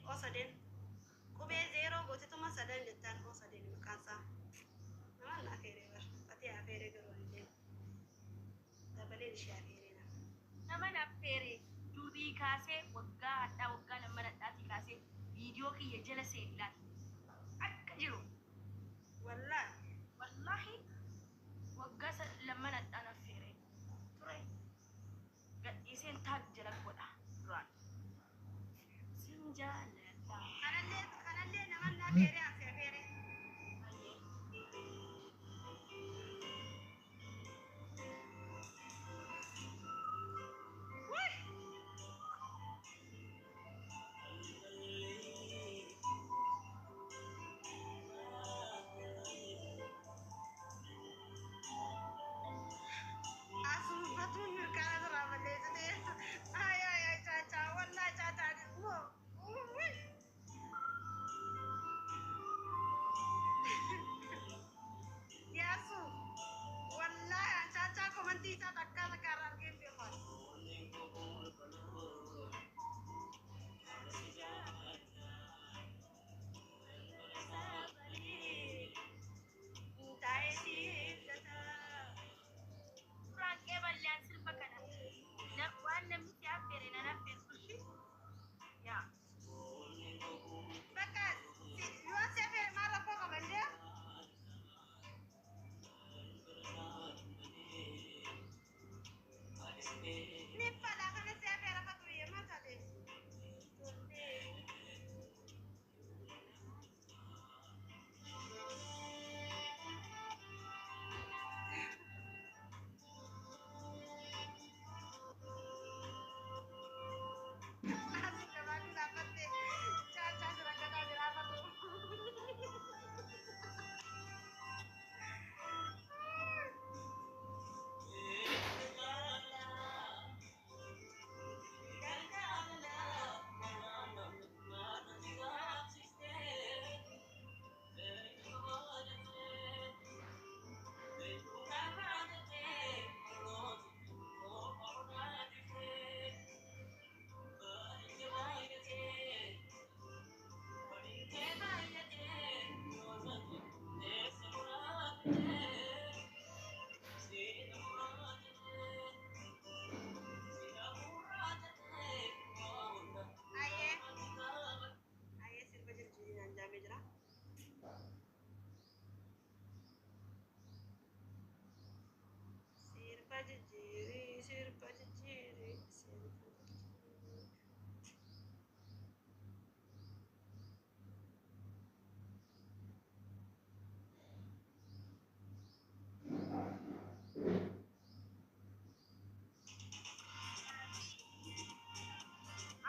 Osaden. Kube zero gote to masadan jettan osaden makansa. Naman na fere bar. Pati a fere garwande. Dabale shi a fere na. Nama na fere dubi kase wagga hada wagga lamma na dati kase video ki ya jala sai ilan. Akka jiro. Wallahi wagga lamma na dana fere. Ture. Gad isen tag jala goda. Ruan. Sinja lada. Kanalle naman na fere a fere.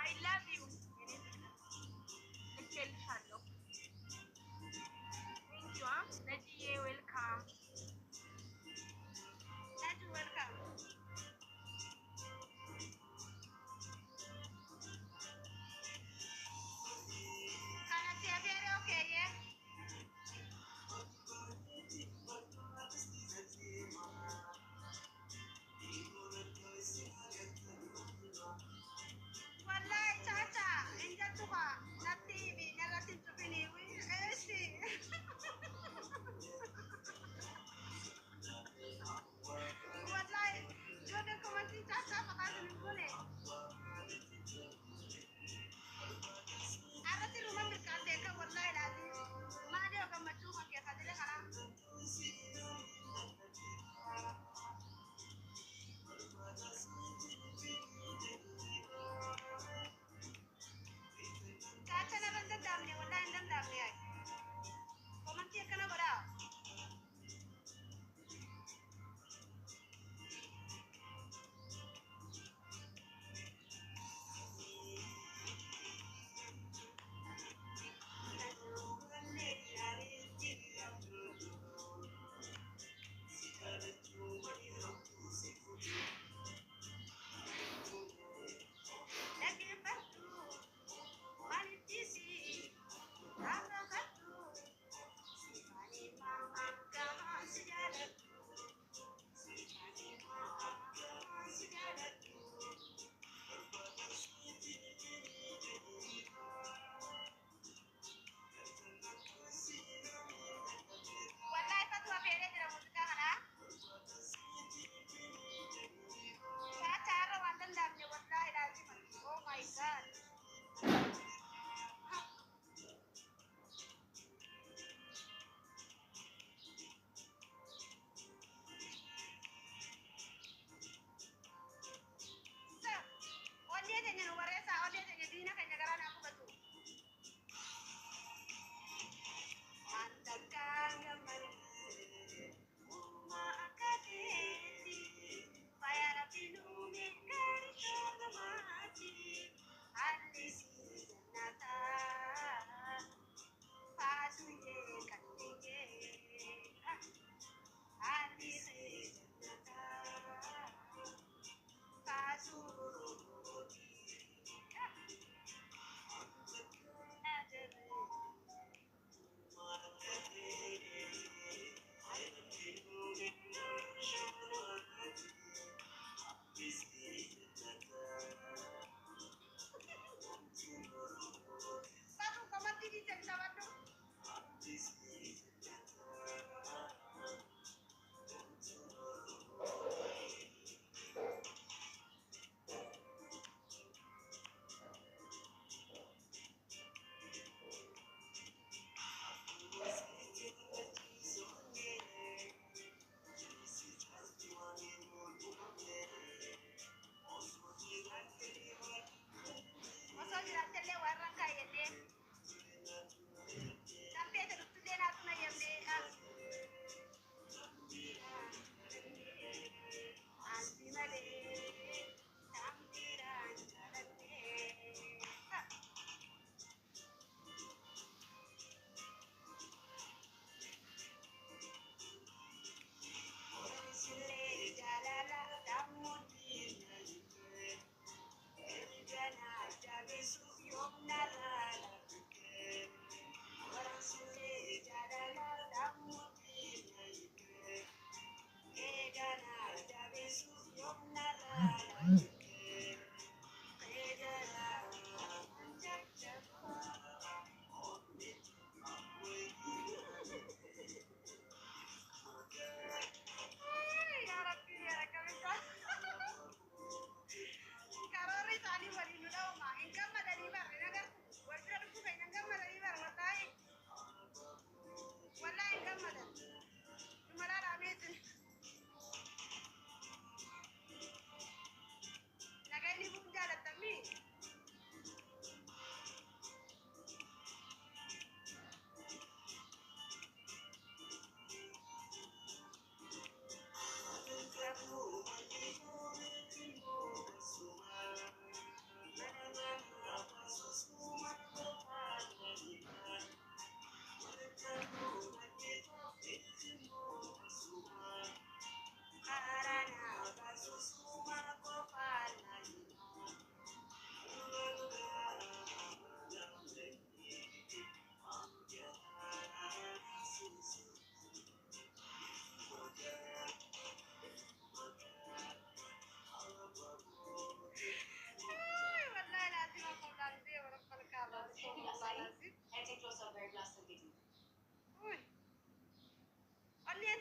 I love you. Thank you, huh? Nadia, welcome. Welcome.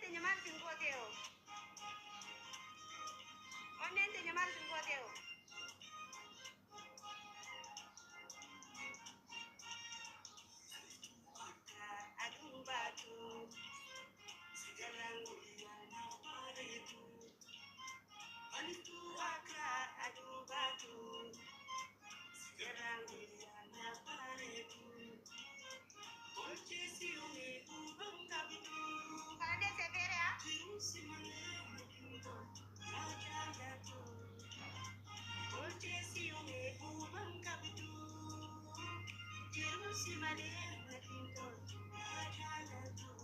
te llamar sin goteo. Onnen te llamar sin goteo. Aduh batu, sekarang uliana paretu. Manitu akra aduh batu, sekarang uliana paretu. Olce siune ubang kabitu. Kalau dia severe ya? Jirusi mana pintu, raja jatuh. Olce siune ubang kabitu. Jirusi mana pintu, raja jatuh.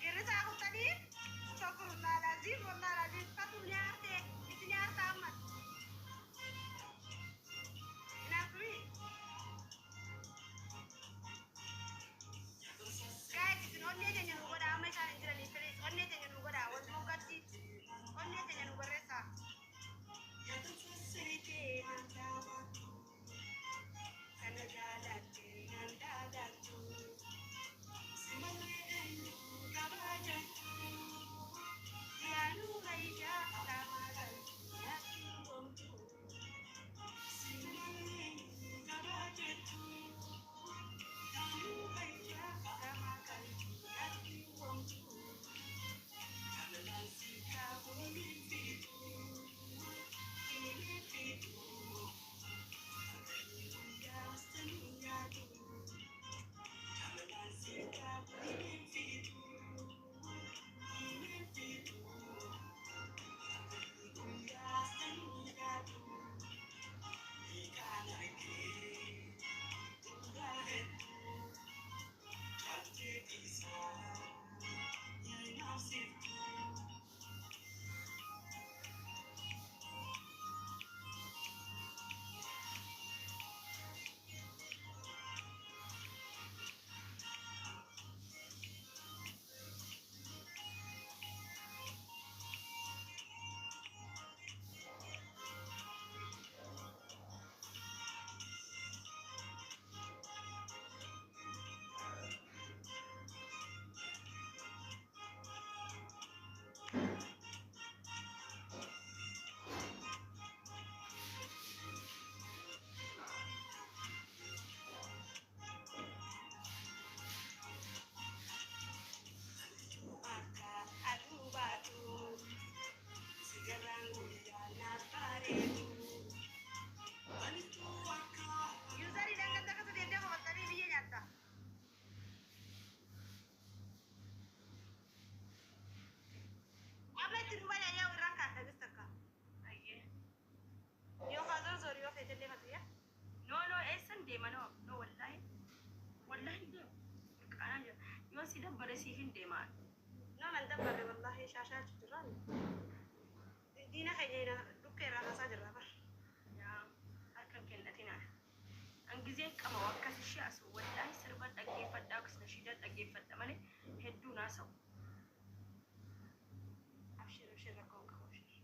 Kirisa aku tadi, astagfirullahaladzim, wallahaladzim, katulnya arte, isinya arte amat. Nakri. Guys, isin onne aja nyanu goda amma sana jira ni please, onne aja nyanu goda, wat mau ganti, onne aja nyanu goresa. Karena jalan dengan dadaku, semuanya kabajaku. Lalu baiknya kamaran, yakin bontu. Semuanya kabajaku. Lalu baiknya kamaran, yakin bontu. Karena nanti kamu mimpiku, mimpiku. No, esan deema no, wallahi, wallahi deema. Kana jira. Yoo si dabbare siif hin deemaa. Nama dabbare wallahi shaashaa jirran. Diina keenya dhukkeerraa kaasaa jirra bar. Yaa harka kennatina. An gizeen qaba akkas ishee as wallahi sirba dhaggeeffadhaa akkasuma shida dhaggeeffadha malee hedduu naasa'u. Abshir rakkoon qabu abshir.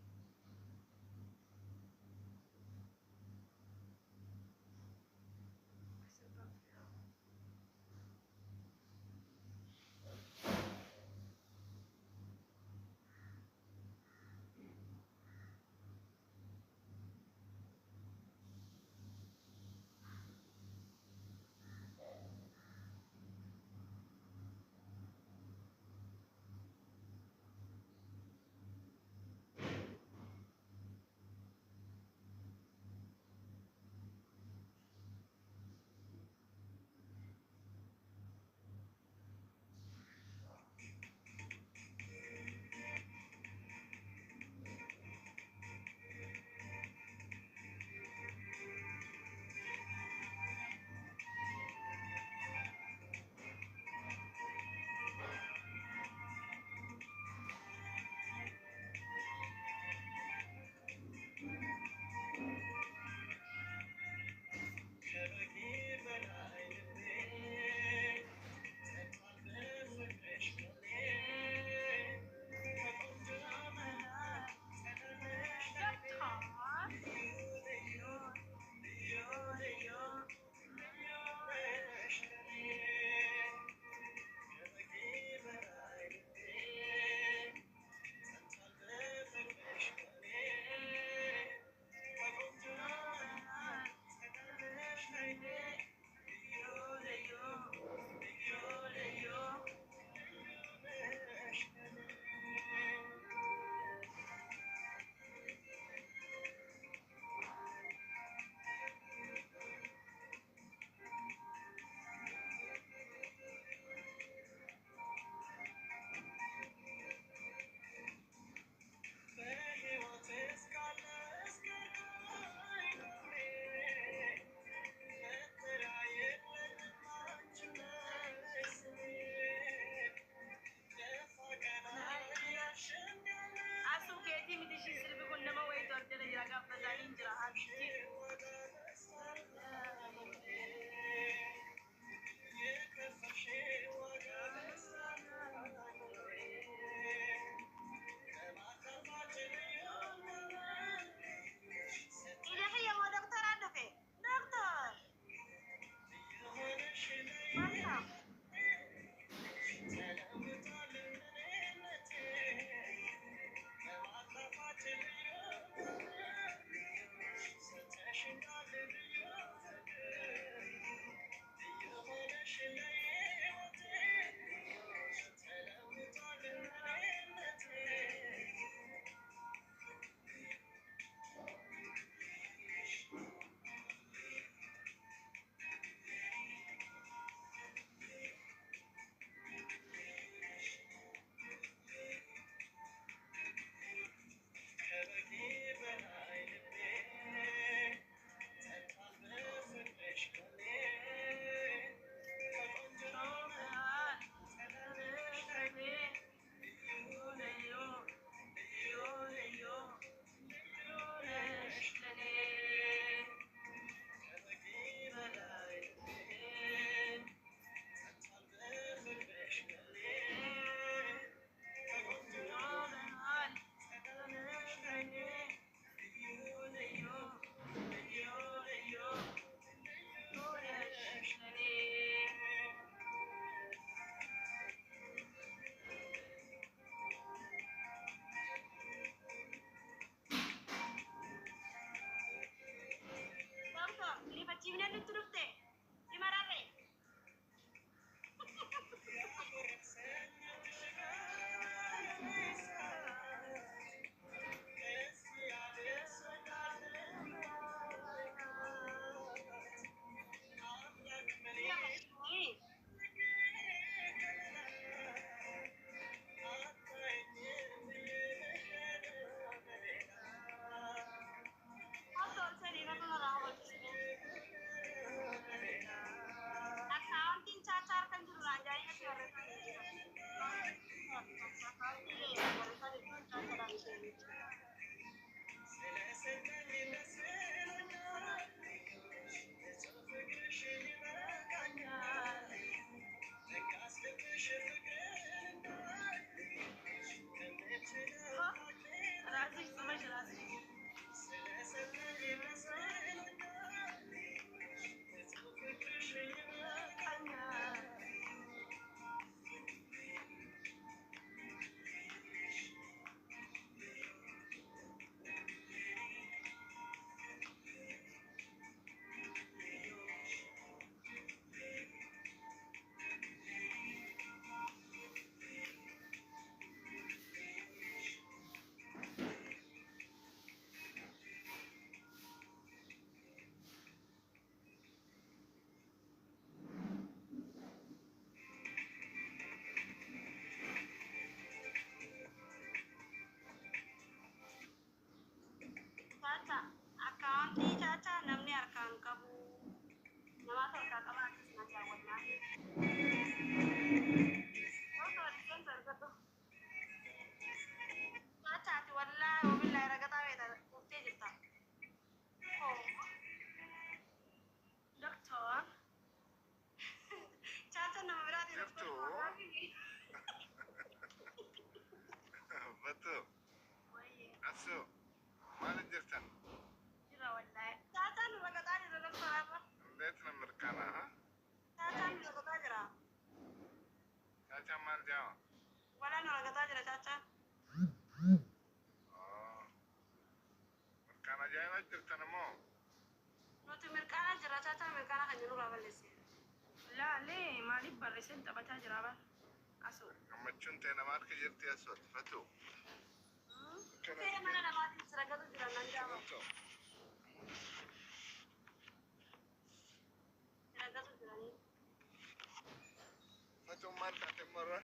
راسي سمش راسي Caca, akaunti Caca namni harkaan qabu nama harkaa qabaa akkasuma daawwannaa. Caca ati wallaahi wabillahi ragataa beeta dhuftee jirta. Doktor. Caca nama biraati Jirtu. Betul. Wayye. Asu. Mana jirtan? Jira wallaahi. Caca nu ragataa jira doktorarra. Lihat nomor kana, ha? Caca nu ragataa jira. Caca mal jauh. Wala nu ragataa jira Caca. Oh. Kana jauh aja jirtan mo. Nuti mirqaana jira Caca mirqaana kan jiru irraa balleesse. Laalee maaliif barreesseen taphataa jira bara? Asoo. Gammachuun ta'e namaaf akka jirti asoo fatu. Ta'ee mana namaatiif ragatu jira nan jaama. Fatu. Ragatu jiranii. Fatu mal kate morra.